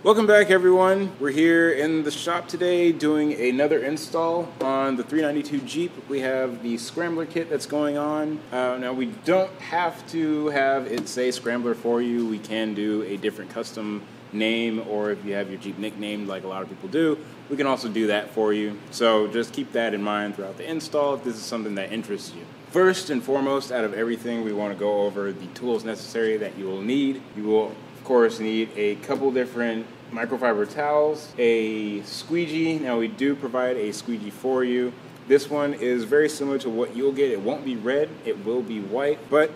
Welcome back, everyone. We're here in the shop today doing another install on the 392 Jeep. We have the Scrambler kit that's going on. Now, we don't have to have it say Scrambler for you. We can do a different custom name, or if you have your Jeep nicknamed like a lot of people do, we can also do that for you. So just keep that in mind throughout the install if this is something that interests you. First and foremost, out of everything, we want to go over the tools necessary that you will need. You will, of course, need a couple different microfiber towels, a squeegee. Now, we do provide a squeegee for you. This one is very similar to what you'll get. It won't be red, it will be white, but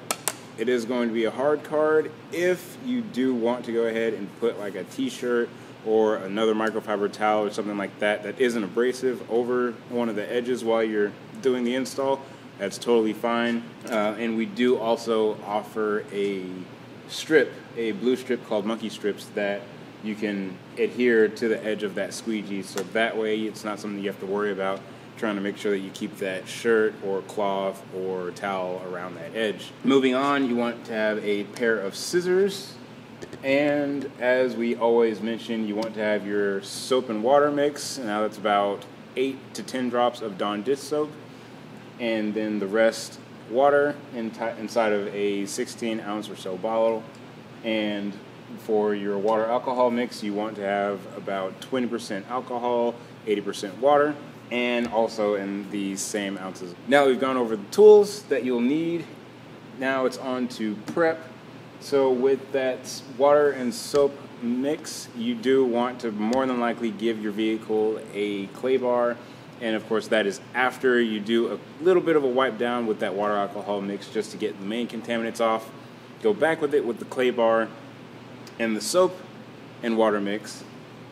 it is going to be a hard card. If you do want to go ahead and put like a t-shirt or another microfiber towel or something like that that isn't abrasive over one of the edges while you're doing the install, that's totally fine. And we do also offer a strip, a blue strip called monkey strips that you can adhere to the edge of that squeegee, so that way it's not something you have to worry about trying to make sure that you keep that shirt or cloth or towel around that edge. Moving on, you want to have a pair of scissors, and as we always mention, you want to have your soap and water mix. Now that's about 8 to 10 drops of Dawn dish soap, and then the rest water inside of a 16-ounce or so bottle. And for your water alcohol mix, you want to have about 20% alcohol, 80% water, and also in the same ounces. Now we've gone over the tools that you'll need. Now it's on to prep. So with that water and soap mix, you do want to more than likely give your vehicle a clay bar. And of course, that is after you do a little bit of a wipe down with that water alcohol mix just to get the main contaminants off. Go back with it with the clay bar and the soap and water mix.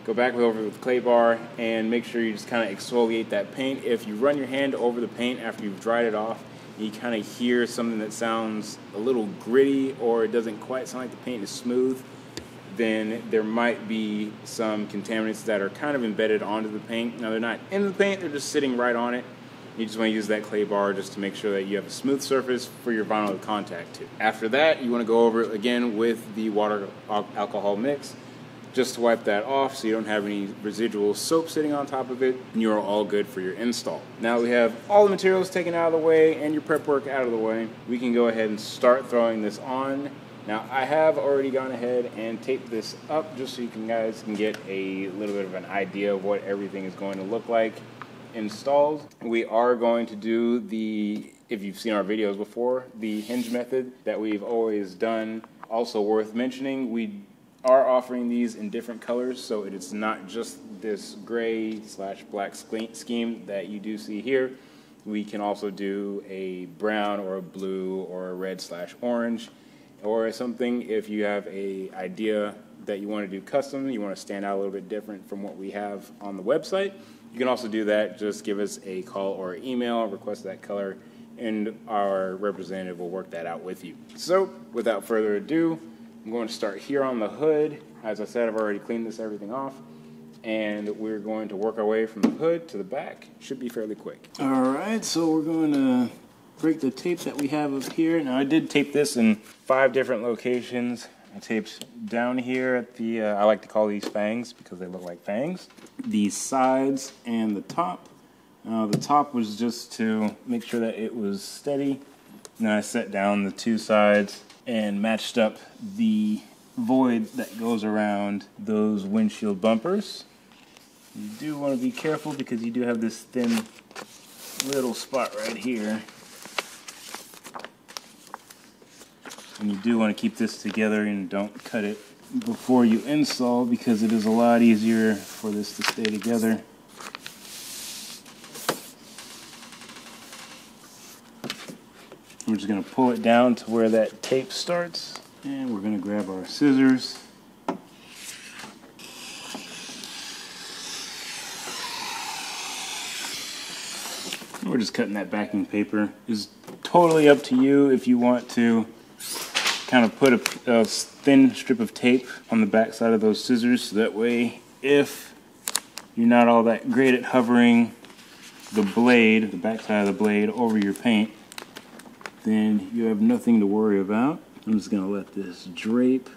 Go back over with the clay bar and make sure you just kind of exfoliate that paint. If you run your hand over the paint after you've dried it off, and you kind of hear something that sounds a little gritty or it doesn't quite sound like the paint is smooth, then there might be some contaminants that are kind of embedded onto the paint. Now, they're not in the paint, they're just sitting right on it. You just want to use that clay bar just to make sure that you have a smooth surface for your vinyl to contact to. After that, you want to go over it again with the water alcohol mix just to wipe that off so you don't have any residual soap sitting on top of it, and you're all good for your install. Now we have all the materials taken out of the way and your prep work out of the way. We can go ahead and start throwing this on. Now, I have already gone ahead and taped this up just so you guys can get a little bit of an idea of what everything is going to look like installed. We are going to do the, if you've seen our videos before, the hinge method that we've always done. Also worth mentioning, we are offering these in different colors, so it is not just this gray/black scheme that you do see here. We can also do a brown or a blue or a red/orange or something if you have a idea that you want to do custom, you want to stand out a little bit different from what we have on the website. You can also do that. Just give us a call or email, request that color, and our representative will work that out with you. So, without further ado, I'm going to start here on the hood. As I said, I've already cleaned everything off, and we're going to work our way from the hood to the back. Should be fairly quick. All right, so we're going to break the tape that we have up here. Now, I did tape this in 5 different locations. I taped down here at the, I like to call these fangs because they look like fangs. These sides and the top. The top was just to make sure that it was steady. And then I set down the 2 sides and matched up the void that goes around those windshield bumpers. You do want to be careful because you do have this thin little spot right here. And you do want to keep this together and don't cut it before you install because it is a lot easier for this to stay together. We're just going to pull it down to where that tape starts, and we're going to grab our scissors. We're just cutting that backing paper. It's totally up to you if you want to kind of put a thin strip of tape on the back side of those scissors, so that way if you're not all that great at hovering the blade, the back side of the blade, over your paint, then you have nothing to worry about. I'm just going to let this drape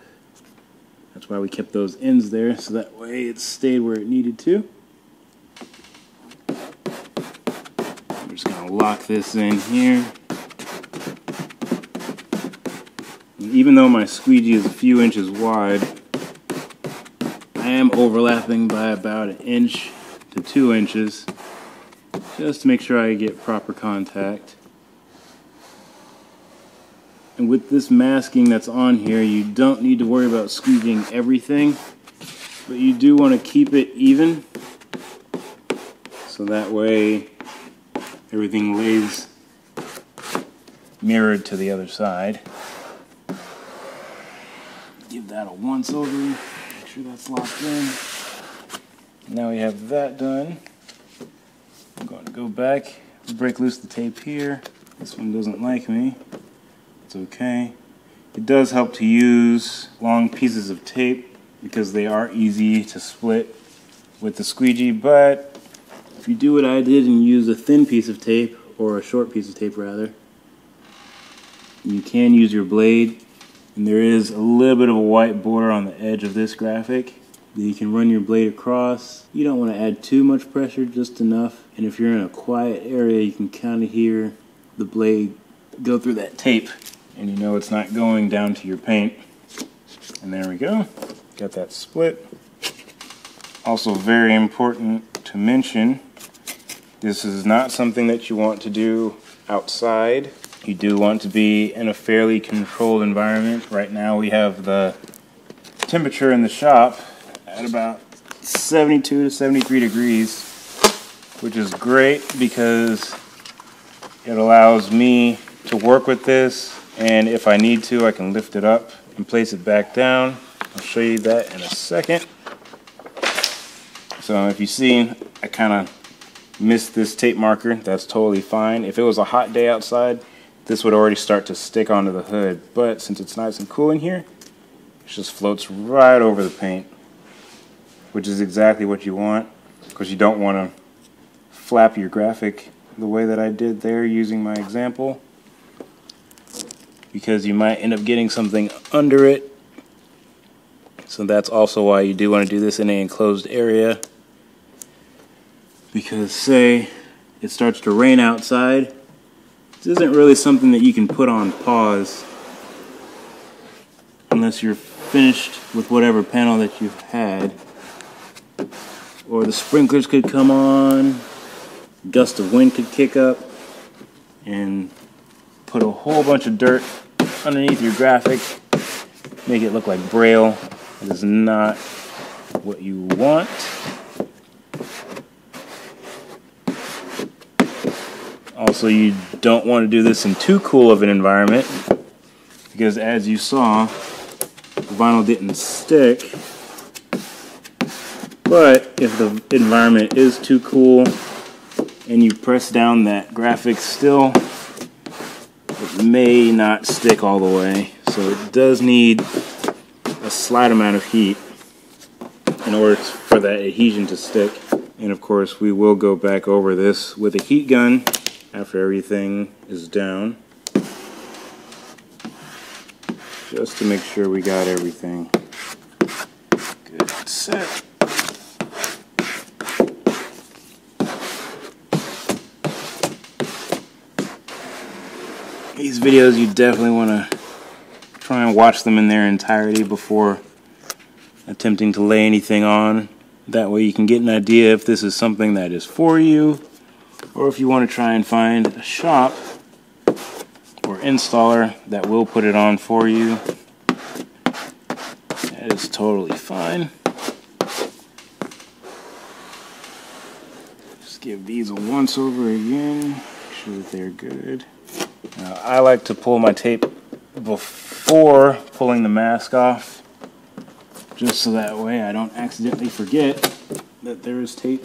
That's why we kept those ends there, so that way it stayed where it needed to. I'm just going to lock this in here. And even though my squeegee is a few inches wide, I am overlapping by about 1 inch to 2 inches, just to make sure I get proper contact. And with this masking that's on here, you don't need to worry about squeegeeing everything, but you do want to keep it even, so that way everything lays mirrored to the other side. Give that a once over, make sure that's locked in. Now we have that done. I'm going to go back, break loose the tape here. This one doesn't like me. It's okay. It does help to use long pieces of tape because they are easy to split with the squeegee, but if you do what I did and use a thin piece of tape, or a short piece of tape rather, you can use your blade, and there is a little bit of a white border on the edge of this graphic that you can run your blade across. You don't want to add too much pressure, just enough, and if you're in a quiet area you can kind of hear the blade go through that tape, and you know it's not going down to your paint. And there we go, got that split. Also very important to mention, this is not something that you want to do outside. You do want to be in a fairly controlled environment. Right now we have the temperature in the shop at about 72 to 73 degrees, which is great because it allows me to work with this, and if I need to, I can lift it up and place it back down. I'll show you that in a second. So if you see, I kind of missed this tape marker. That's totally fine. If it was a hot day outside, this would already start to stick onto the hood, but since it's nice and cool in here, it just floats right over the paint, which is exactly what you want, because you don't want to flap your graphic the way that I did there using my example, because you might end up getting something under it. So that's also why you do want to do this in an enclosed area, because say it starts to rain outside, this isn't really something that you can put on pause unless you're finished with whatever panel that you've had, or the sprinklers could come on, gust of wind could kick up and put a whole bunch of dirt underneath your graphic, make it look like Braille. It is not what you want. Also, you don't want to do this in too cool of an environment, because as you saw, the vinyl didn't stick. But if the environment is too cool and you press down that graphic still, it may not stick all the way. So it does need a slight amount of heat in order for that adhesion to stick. And of course we will go back over this with a heat gun after everything is down, just to make sure we got everything good set. These videos, you definitely want to try and watch them in their entirety before attempting to lay anything on. That way you can get an idea if this is something that is for you, or if you want to try and find a shop or installer that will put it on for you. That is totally fine. Just give these a once over again, make sure that they're good. Now, I like to pull my tape before pulling the mask off, just so that way I don't accidentally forget that there is tape.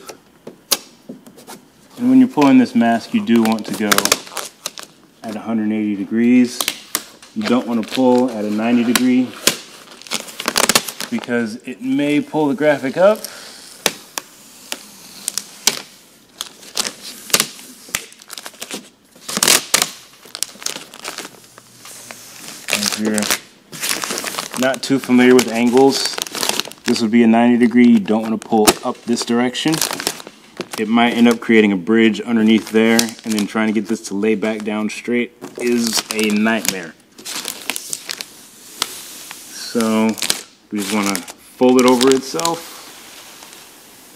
And when you're pulling this mask, you do want to go at 180 degrees. You don't want to pull at a 90 degree, because it may pull the graphic up. If you're not too familiar with angles, this would be a 90-degree. You don't want to pull up this direction. It might end up creating a bridge underneath there, and then trying to get this to lay back down straight is a nightmare. So we just want to fold it over itself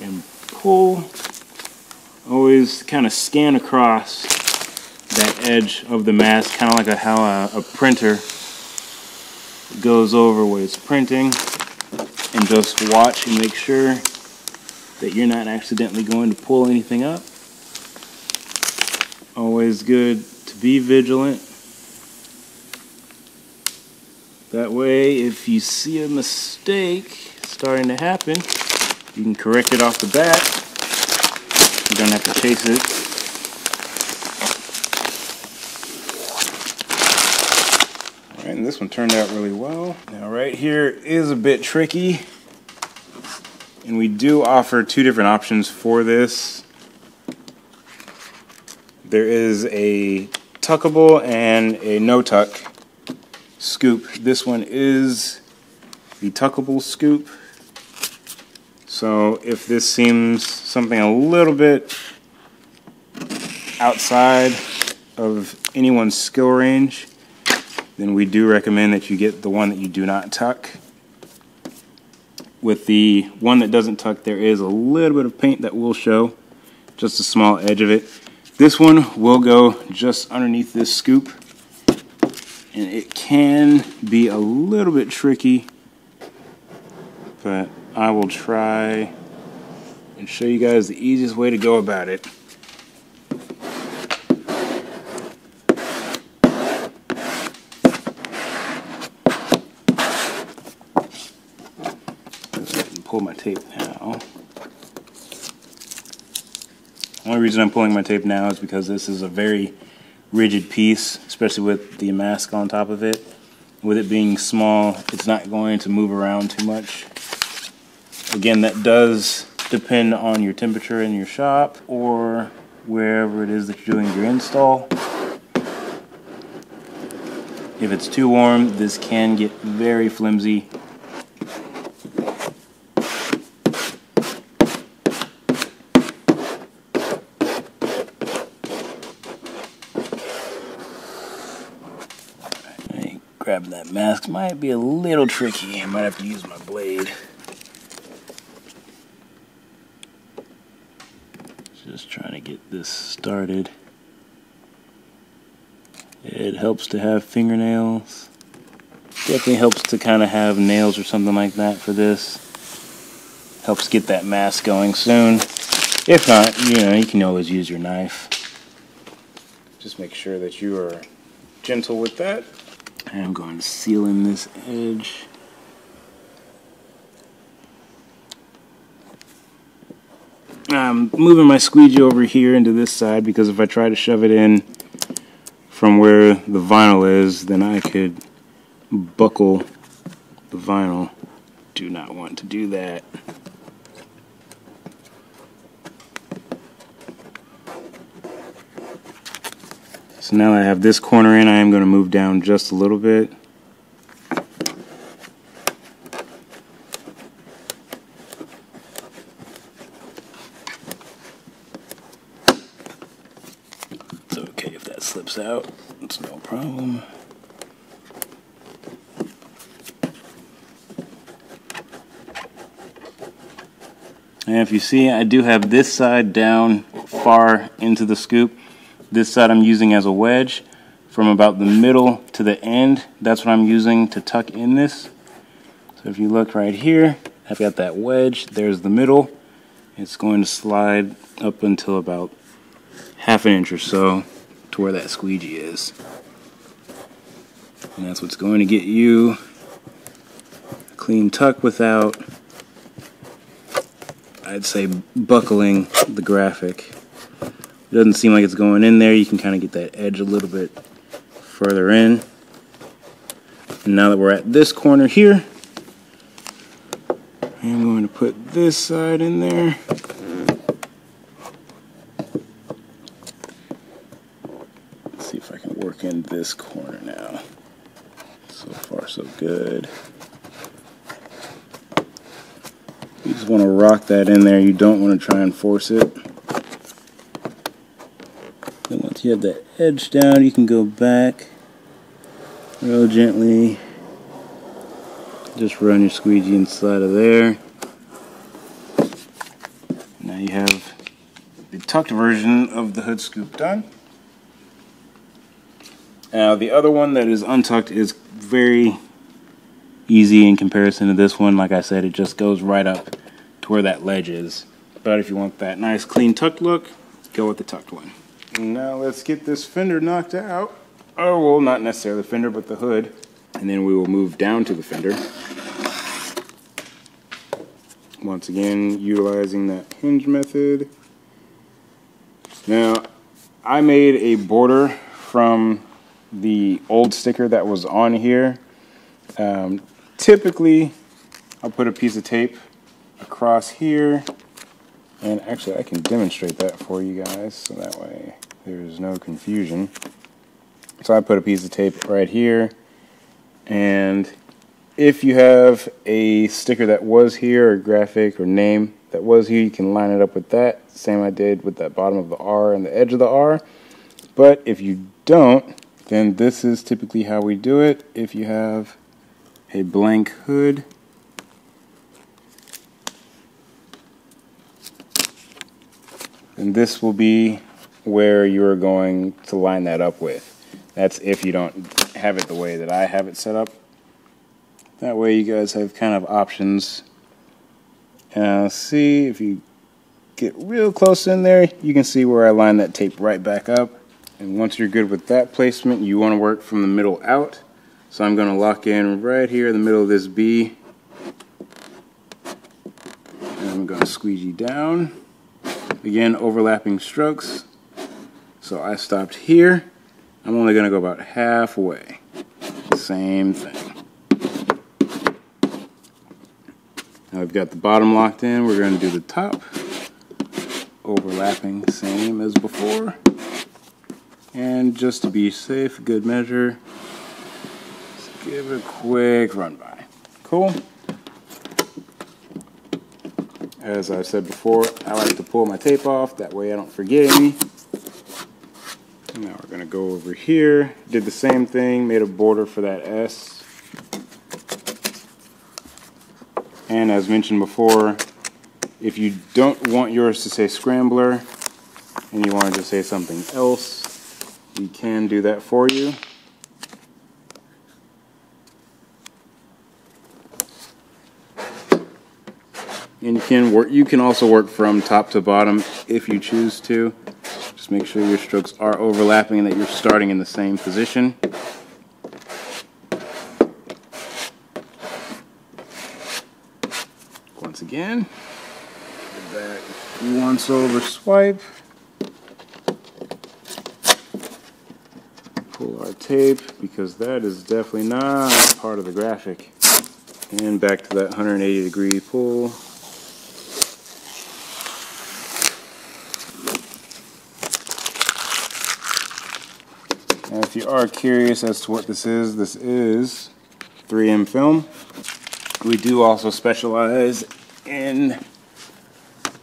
and pull. Always kind of scan across that edge of the mask, kind of like how a printer goes over what it's printing, and just watch and make sure that you're not accidentally going to pull anything up. Always good to be vigilant. That way, if you see a mistake starting to happen, you can correct it off the bat. You don't have to chase it. Alright, and this one turned out really well. Now right here is a bit tricky, and we do offer two different options for this. There is a tuckable and a no-tuck scoop. This one is the tuckable scoop. So if this seems something a little bit outside of anyone's skill range, then we do recommend that you get the one that you do not tuck. With the one that doesn't tuck, there is a little bit of paint that will show, just a small edge of it. This one will go just underneath this scoop, and it can be a little bit tricky, but I will try and show you guys the easiest way to go about it. Pull my tape now. The only reason I'm pulling my tape now is because this is a very rigid piece, especially with the mask on top of it. With it being small, it's not going to move around too much. Again, that does depend on your temperature in your shop or wherever it is that you're doing your install. If it's too warm, this can get very flimsy. Grabbing that mask might be a little tricky. I might have to use my blade. Just trying to get this started. It helps to have fingernails. Definitely helps to kind of have nails or something like that for this. Helps get that mask going soon. If not, you can always use your knife. Just make sure that you are gentle with that. I'm going to seal in this edge. I'm moving my squeegee over here into this side because if I try to shove it in from where the vinyl is, then I could buckle the vinyl. Do not want to do that. So now that I have this corner in, I am going to move down just a little bit. It's okay if that slips out. It's no problem. And if you see, I do have this side down far into the scoop. This side I'm using as a wedge from about the middle to the end. That's what I'm using to tuck in this. So if you look right here, I've got that wedge. There's the middle. It's going to slide up until about ½ inch or so to where that squeegee is. And that's what's going to get you a clean tuck without, I'd say, buckling the graphic. It doesn't seem like it's going in there. You can kind of get that edge a little bit further in. And now that we're at this corner here, I'm going to put this side in there. Let's see if I can work in this corner now. So far, so good. Just want to rock that in there. You don't want to try and force it. Then once you have that edge down, you can go back real gently. Just run your squeegee inside of there. Now you have the tucked version of the hood scoop done. Now the other one that is untucked is very easy in comparison to this one. Like I said, it just goes right up to where that ledge is. But if you want that nice clean tucked look, go with the tucked one. Now let's get this fender knocked out. Oh, well, not necessarily the fender, but the hood. And then we will move down to the fender. Once again, utilizing that hinge method. Now, I made a border from the old sticker that was on here. Typically, I'll put a piece of tape across here. And actually, I can demonstrate that for you guys, so that way there's no confusion. So I put a piece of tape right here, and if you have a sticker that was here, or graphic or name that was here, you can line it up with that. Same I did with that bottom of the R and the edge of the R. But if you don't, then this is typically how we do it. If you have a blank hood, and this will be where you're going to line that up with. That's if you don't have it the way that I have it set up. That way you guys have kind of options. See, if you get real close in there, you can see where I line that tape right back up. And once you're good with that placement, you want to work from the middle out. So I'm going to lock in right here in the middle of this B. And I'm going to squeegee down. Again, overlapping strokes. So I stopped here. I'm only going to go about halfway. Same thing. Now we've got the bottom locked in. We're going to do the top. Overlapping, same as before. And just to be safe, good measure, just give it a quick run by. Cool. As I said before, I like to pull my tape off, that way I don't forget any. Now we're going to go over here, did the same thing, made a border for that S. And as mentioned before, if you don't want yours to say Scrambler and you want it to say something else, we can do that for you. And you can also work from top to bottom if you choose to. Just make sure your strokes are overlapping and that you're starting in the same position. Once again, give that once over swipe. Pull our tape because that is definitely not part of the graphic. And back to that 180-degree pull. Now, if you are curious as to what this is 3M film. We do also specialize in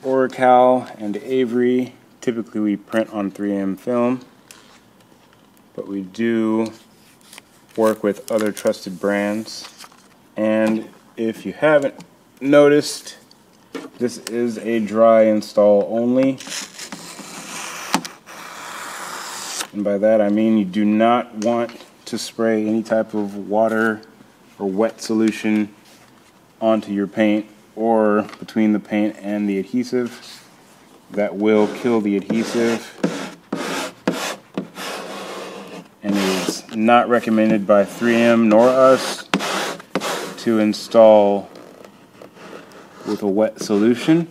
Oracal and Avery. Typically we print on 3M film, but we do work with other trusted brands. And if you haven't noticed, this is a dry install only. And by that I mean you do not want to spray any type of water or wet solution onto your paint or between the paint and the adhesive. That will kill the adhesive. And it is not recommended by 3M nor us to install with a wet solution.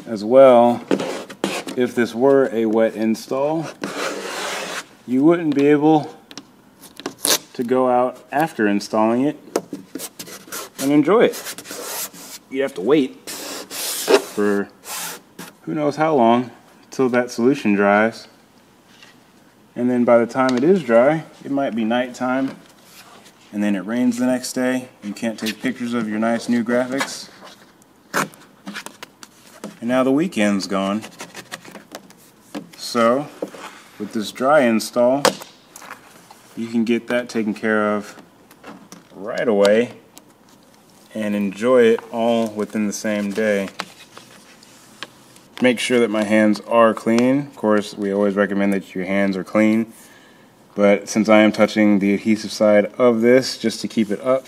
As well, if this were a wet install, you wouldn't be able to go out after installing it and enjoy it. You have to wait for who knows how long till that solution dries. And then by the time it is dry, it might be nighttime and then it rains the next day. You can't take pictures of your nice new graphics. And now the weekend's gone. So, with this dry install, you can get that taken care of right away and enjoy it all within the same day. Make sure that my hands are clean. Of course, we always recommend that your hands are clean, but since I am touching the adhesive side of this just to keep it up,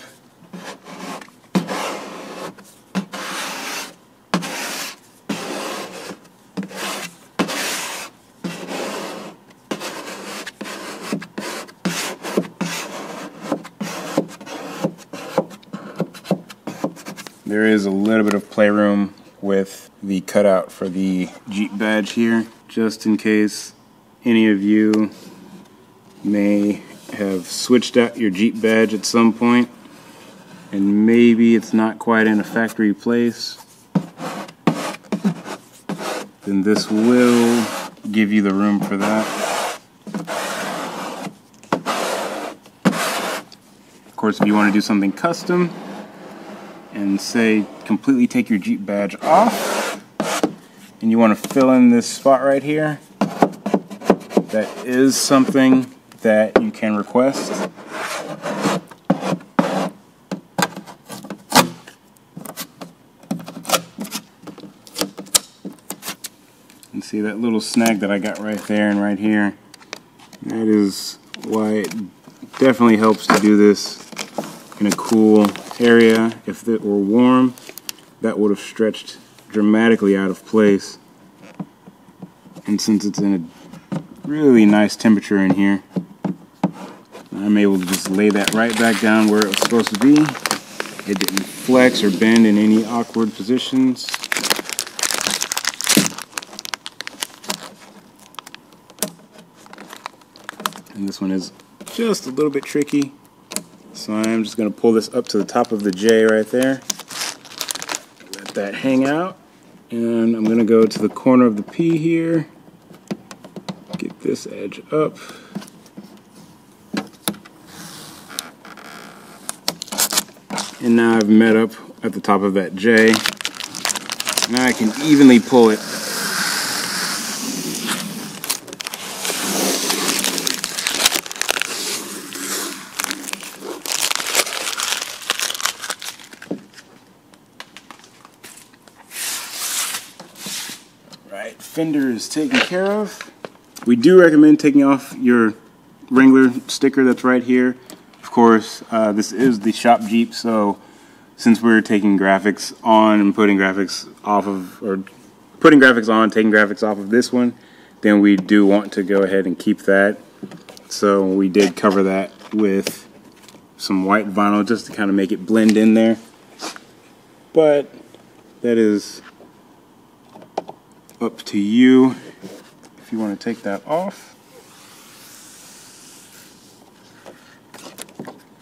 there is a little bit of playroom with the cutout for the Jeep badge here, just in case any of you may have switched out your Jeep badge at some point and maybe it's not quite in a factory place. Then this will give you the room for that. Of course, if you want to do something custom and say completely take your Jeep badge off and you want to fill in this spot right here, that is something that you can request. And see that little snag that I got right there and right here? That is why it definitely helps to do this in a cool area. If it were warm, that would have stretched dramatically out of place. And since it's in a really nice temperature in here, I'm able to just lay that right back down where it was supposed to be. It didn't flex or bend in any awkward positions. And this one is just a little bit tricky. So I'm just going to pull this up to the top of the J right there. Let that hang out. And I'm going to go to the corner of the P here. Get this edge up. And now I've met up at the top of that J. Now I can evenly pull it. Right, fender is taken care of. We do recommend taking off your Wrangler sticker that's right here. Of course, this is the shop Jeep, so since we're taking graphics on and putting graphics off of, or putting graphics on, taking graphics off of this one, then we do want to go ahead and keep that. So we did cover that with some white vinyl just to kind of make it blend in there. But that is up to you if you want to take that off.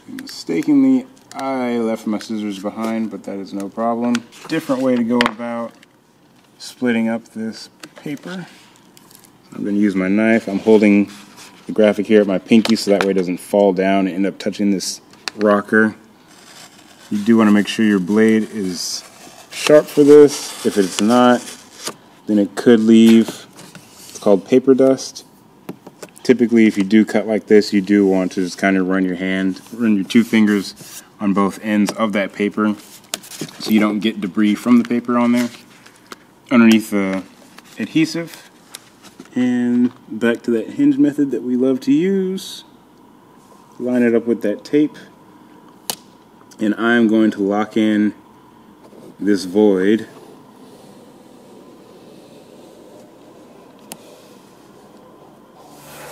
Mistakenly, I left my scissors behind, but that is no problem. Different way to go about splitting up this paper. I'm going to use my knife. I'm holding the graphic here at my pinky so that way it doesn't fall down and end up touching this rocker. You do want to make sure your blade is sharp for this. If it's not, then it could leave, it's called paper dust. Typically, if you do cut like this, you do want to just kind of run your two fingers on both ends of that paper so you don't get debris from the paper on there underneath the adhesive. And back to that hinge method that we love to use. Line it up with that tape. And I'm going to lock in this void.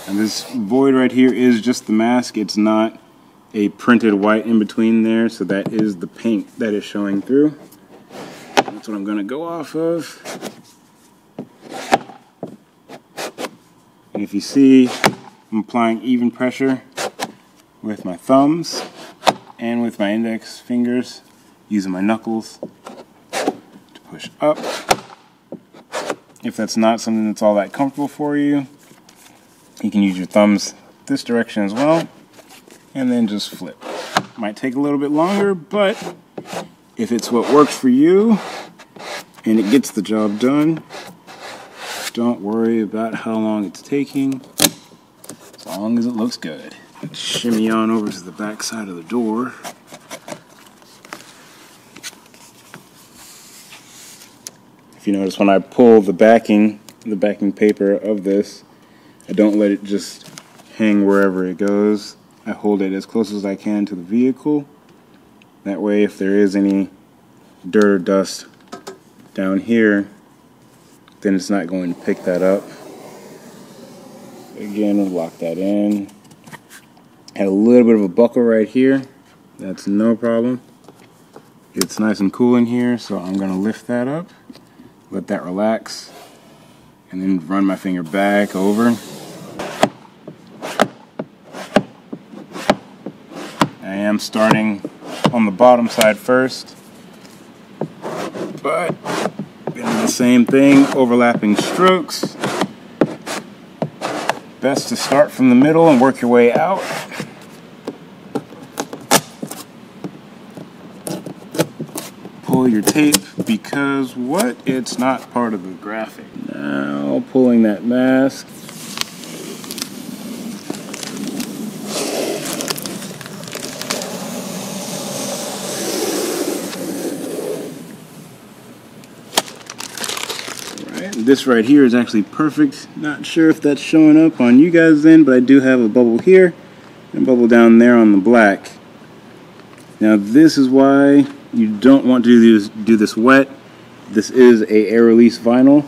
And this void right here is just the mask. It's not a printed white in between there, so that is the paint that is showing through. That's what I'm going to go off of. And if you see, I'm applying even pressure with my thumbs and with my index fingers, using my knuckles to push up. If that's not something that's all that comfortable for you, you can use your thumbs this direction as well, and then just flip. Might take a little bit longer, but if it's what works for you and it gets the job done, don't worry about how long it's taking, as long as it looks good. Let's shimmy on over to the back side of the door. If you notice, when I pull the backing paper of this, I don't let it just hang wherever it goes. I hold it as close as I can to the vehicle. That way, if there is any dirt or dust down here, then it's not going to pick that up. Again, we'll lock that in. Had a little bit of a buckle right here. That's no problem. It's nice and cool in here, so I'm going to lift that up, let that relax, and then run my finger back over. I am starting on the bottom side first, but doing the same thing, overlapping strokes. Best to start from the middle and work your way out. Pull your tape because what? It's not part of the graphic. Now pulling that mask. This right here is actually perfect. Not sure if that's showing up on you guys then, but I do have a bubble here and a bubble down there on the black. Now this is why you don't want to do this wet. This is a air release vinyl,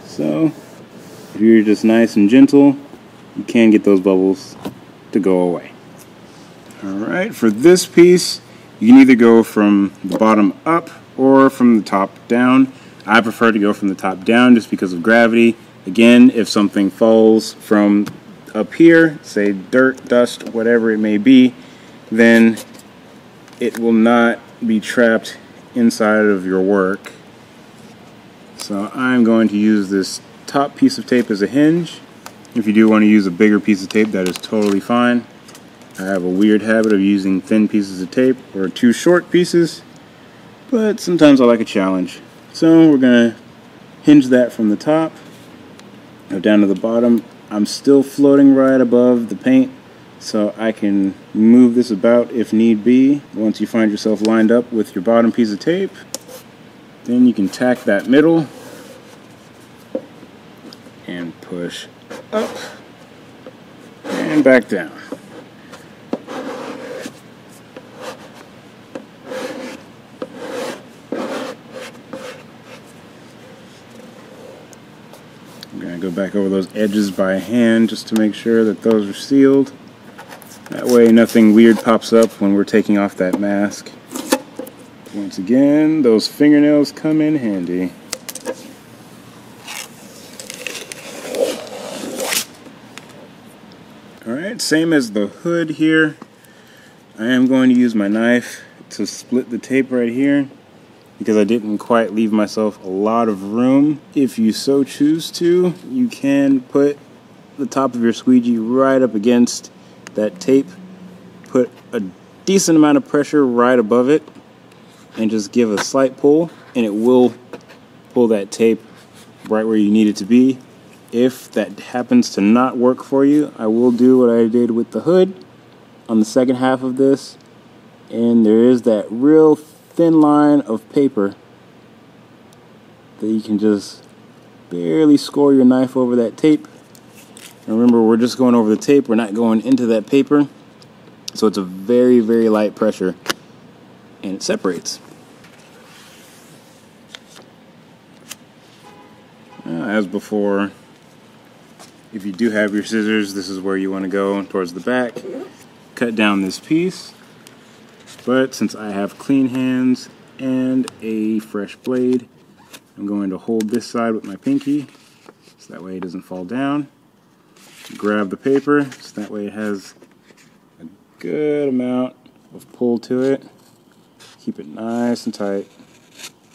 so if you're just nice and gentle, you can get those bubbles to go away. Alright, for this piece, you can either go from the bottom up or from the top down. I prefer to go from the top down just because of gravity. Again, if something falls from up here, say dirt, dust, whatever it may be, then it will not be trapped inside of your work. So I'm going to use this top piece of tape as a hinge. If you do want to use a bigger piece of tape, that is totally fine. I have a weird habit of using thin pieces of tape or too short pieces, but sometimes I like a challenge. So we're going to hinge that from the top. Go down to the bottom. I'm still floating right above the paint, so I can move this about if need be. Once you find yourself lined up with your bottom piece of tape, then you can tack that middle and push up and back down. I'm going to go back over those edges by hand just to make sure that those are sealed. That way nothing weird pops up when we're taking off that mask. Once again, those fingernails come in handy. Alright, same as the hood here. I am going to use my knife to split the tape right here, because I didn't quite leave myself a lot of room. If you so choose to, you can put the top of your squeegee right up against that tape, put a decent amount of pressure right above it, and just give a slight pull, and it will pull that tape right where you need it to be. If that happens to not work for you, I will do what I did with the hood on the second half of this, and there is that real thin line of paper that you can just barely score your knife over that tape. And remember, we're just going over the tape, we're not going into that paper, so it's a very, very light pressure and it separates. As before, if you do have your scissors, this is where you want to go, towards the back. Cut down this piece. But since I have clean hands and a fresh blade, I'm going to hold this side with my pinky, so that way it doesn't fall down. Grab the paper, so that way it has a good amount of pull to it. Keep it nice and tight.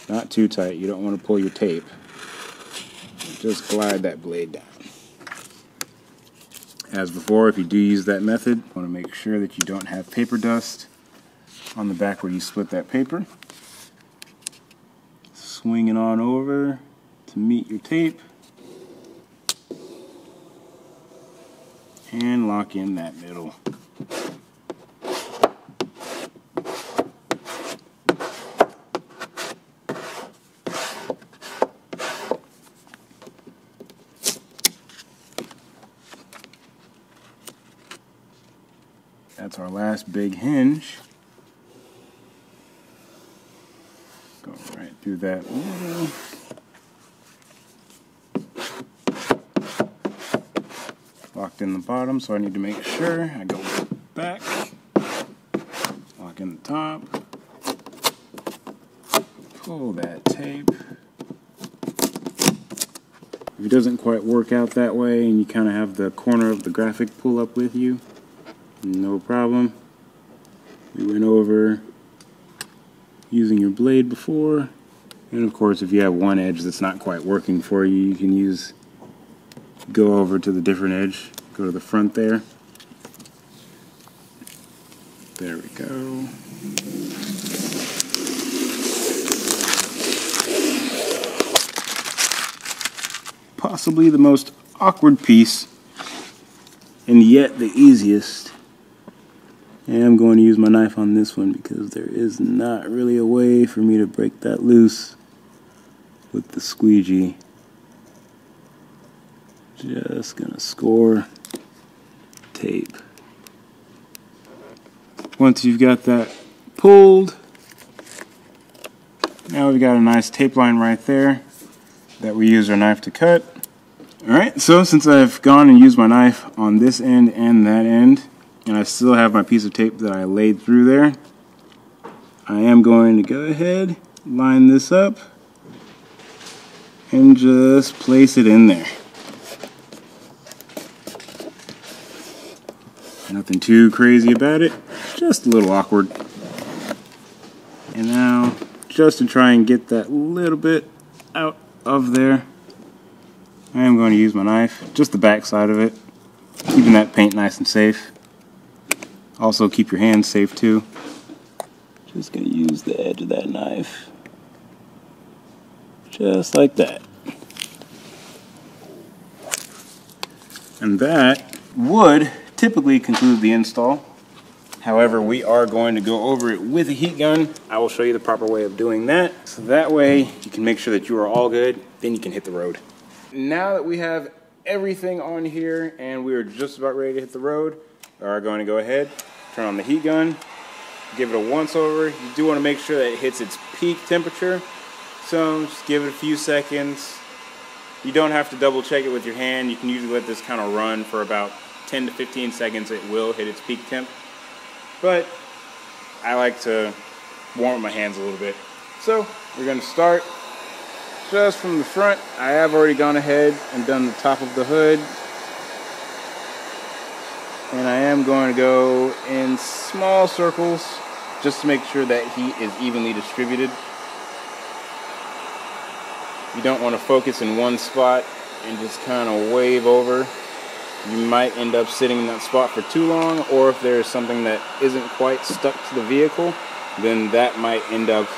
Not too tight, you don't want to pull your tape. Just glide that blade down. As before, if you do use that method, you want to make sure that you don't have paper dust on the back where you split that paper. Swing it on over to meet your tape and lock in that middle. That's our last big hinge. Go right through that middle. Locked in the bottom, so I need to make sure I go back. Lock in the top. Pull that tape. If it doesn't quite work out that way and you kind of have the corner of the graphic pull up with you, no problem. We went over using your blade before. And of course, if you have one edge that's not quite working for you, you can go over to the different edge, go to the front there. There we go. Possibly the most awkward piece, and yet the easiest. And I'm going to use my knife on this one because there is not really a way for me to break that loose with the squeegee. Just gonna score tape. Once you've got that pulled, now we've got a nice tape line right there that we use our knife to cut. Alright, so since I've gone and used my knife on this end and that end, and I still have my piece of tape that I laid through there, I am going to go ahead, line this up, and just place it in there. Nothing too crazy about it, just a little awkward. And now, just to try and get that little bit out of there, I am going to use my knife, just the back side of it, keeping that paint nice and safe. Also keep your hands safe too. Just going to use the edge of that knife, just like that. And that would typically conclude the install. However, we are going to go over it with a heat gun. I will show you the proper way of doing that. So that way you can make sure that you are all good, then you can hit the road. Now that we have everything on here and we are just about ready to hit the road, we are going to go ahead, turn on the heat gun, give it a once over. You do want to make sure that it hits its peak temperature. So just give it a few seconds. You don't have to double check it with your hand. You can usually let this kind of run for about 10 to 15 seconds. It will hit its peak temp. But I like to warm up my hands a little bit. So we're going to start just from the front. I have already gone ahead and done the top of the hood. And I am going to go in small circles just to make sure that heat is evenly distributed. You don't want to focus in one spot and just kind of wave over. You might end up sitting in that spot for too long, or if there's something that isn't quite stuck to the vehicle, then that might end up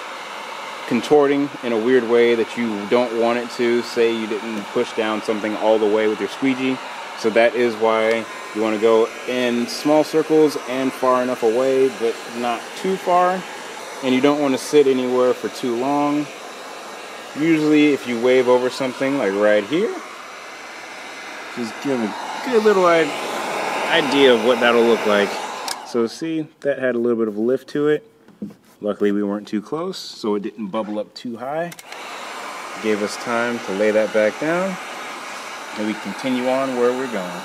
contorting in a weird way that you don't want it to. Say you didn't push down something all the way with your squeegee. So that is why you want to go in small circles and far enough away, but not too far. And you don't want to sit anywhere for too long. Usually if you wave over something like right here, just give a good little idea of what that'll look like. So see, that had a little bit of a lift to it. Luckily we weren't too close, so it didn't bubble up too high. Gave us time to lay that back down, and we continue on where we're going.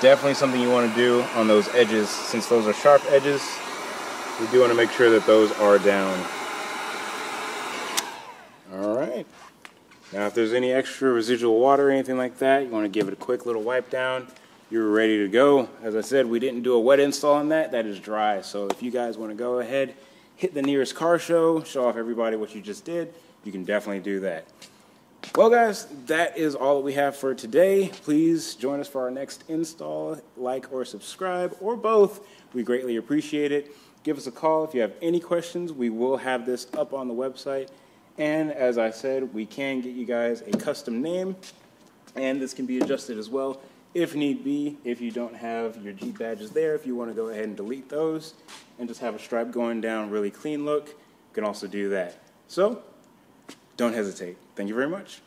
Definitely something you want to do on those edges. Since those are sharp edges, we do want to make sure that those are down. Alright. Now if there's any extra residual water or anything like that, you want to give it a quick little wipe down. you're ready to go. As I said, we didn't do a wet install on that. That is dry. So if you guys want to go ahead, hit the nearest car show, show off everybody what you just did, you can definitely do that. Well, guys, that is all that we have for today. Please join us for our next install. Like or subscribe, or both. We greatly appreciate it. Give us a call if you have any questions. We will have this up on the website. And as I said, we can get you guys a custom name, and this can be adjusted as well if need be. If you don't have your Jeep badges there, if you want to go ahead and delete those and just have a stripe going down, really clean look, you can also do that. So don't hesitate. Thank you very much.